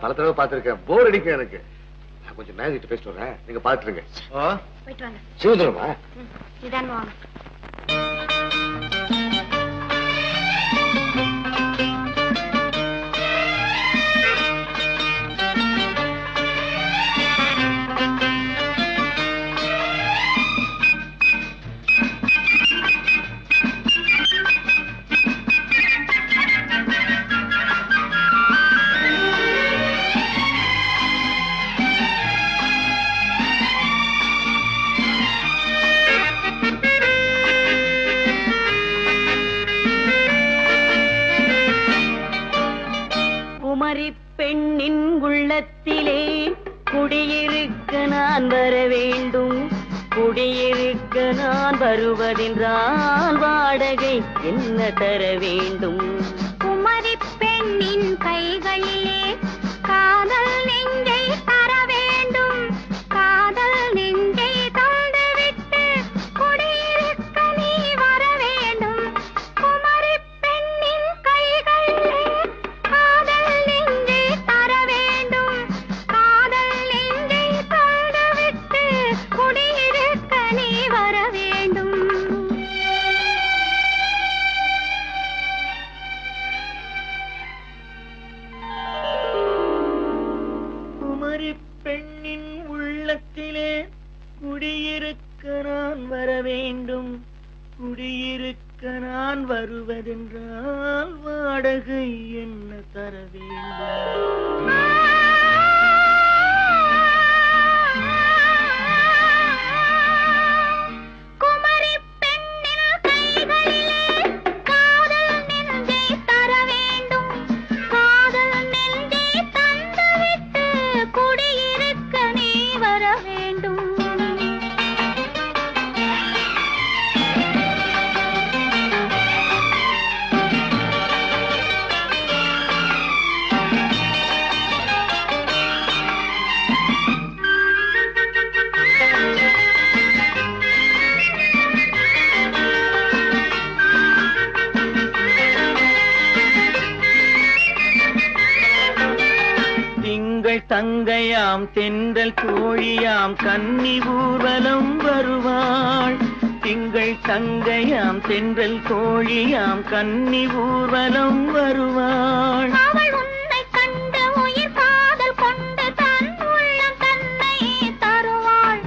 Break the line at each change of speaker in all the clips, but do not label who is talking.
பல தடவை பார்த்திருக்கேன், போர் அடிக்கும் எனக்கு. நான் கொஞ்சம் மேனேஜர் பேசிட்டு வரேன், நீங்க பாத்துருங்க.
போயிட்டு வாங்க.
சிவதுரமா
இதான் வாங்க.
பெண்ணின் உள்ளத்திலே குடியிருக்க நான் வர வேண்டும். குடியிருக்க நான் வருவதென்றால் வாடகை என்ன தர வேண்டும்?
குமரி பெண்ணின் கைகளிலே காதல் நெஞ்சை தர வேண்டும். காதல் நெஞ்சை தந்துவிட்டு குடியிருக்க நீ வர வேண்டும். குமரி பெண்ணின் கைகளிலே காதல் நெஞ்சை தர வேண்டும். காதல் நெஞ்சை தந்துவிட்டு குடியிருக்க நீ வர வேண்டும்.
குமரி பெண்ணின் உள்ளத்திலே குடியிருக்க நான் வர வேண்டும். குடியிருக்க நான் வருவதென்றால் வாடகை என்ன தர வேண்டும்?
குமரி பெண்ணின் கைகளிலே காதல் நெஞ்சை தர வேண்டும். காதல் நெஞ்சை தந்துவிட்டு குடியிருக்க நீ வர வேண்டும்.
திங்கள் தங்கையாம் தென்றல் தோழியாம் கன்னி ஊர்வலம் வருவாள். திங்கள் தங்கையாம் தென்றல் தோழியாம் கன்னி ஊர்வலம் வருவாள்.
அவள் உன்னை கண்டு உயிர் காதல் கொண்டு தன் உள்ளம் தன்னை தருவாள்.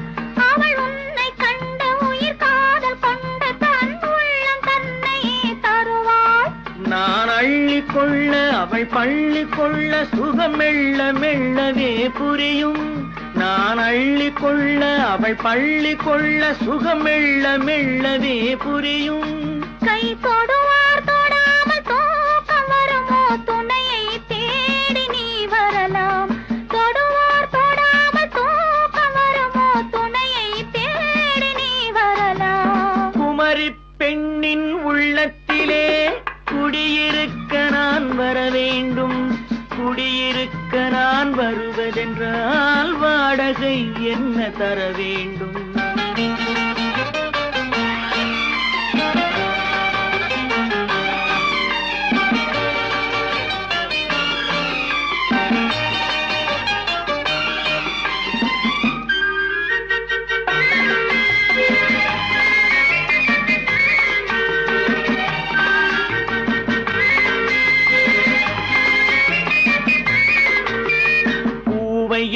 அவள் உன்னை கண்டு உயிர் காதல் கொண்டு தன் உள்ளம் தன்னை தருவாள்.
நான் அள்ளி கொள்ள அவள் பள்ளி கொள்ள சுகம் மெல்ல மெல்லவே புரியும். நான் அள்ளி கொள்ள அவள் பள்ளி கொள்ள சுகம் மெல்ல மெல்லவே புரியும்.
கை தொடுவார் தொடாமல் தூக்கம் வருமோ? துணையை தேடி நீ வரலாம். தொடுவார் தொடாமல் தூக்கம் வருமோ? துணையை தேடி நீ வரலாம்.
குமரி பெண்ணின் உள்ளத்திலே குடியிருக்க நான் வர வேண்டும். குடியிருக்க நான் வருவதென்றால் வாடகை என்ன தர வேண்டும்?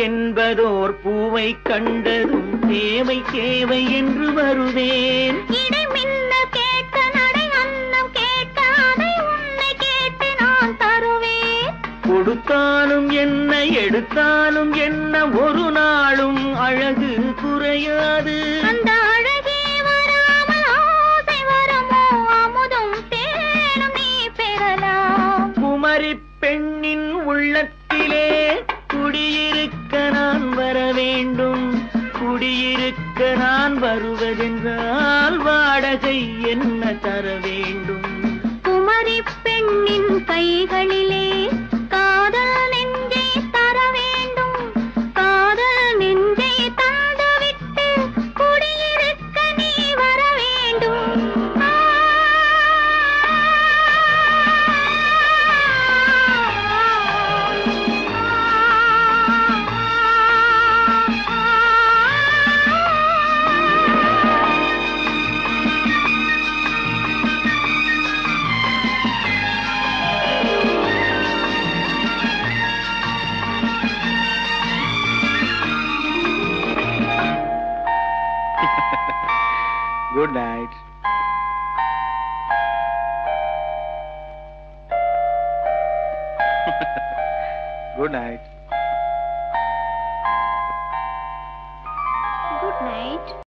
என்பதோர் பூவை கண்டதும் தேவை தேவை என்று வருவேன்.
இடை மின்ன கேட்க நடை அன்னம் கேட்க அதை உன்னை கேட்டு நான் தருவேன்.
கொடுத்தாலும் என்ன எடுத்தாலும் என்ன ஒரு நாளும் அழகு குறையாது.
அந்த அழகே வராமல் ஆசை வருமோ? அமுதும் தேனும் நீ பெறலாம்.
குமரி பெண்ணின் உள்ளத்திலே குடியிருக்க நான் வர வேண்டும். குடியிருக்க நான் வருவதென்றால் வாடகை என்ன தர வேண்டும்?
குமரி பெண்ணின் கைகளிலே காதல் நெஞ்சை தர வேண்டும். காதல் நெஞ்சை தந்துவிட்டு குடியிருக்க நீ வர வேண்டும்.
Good night. Good night.
Good night.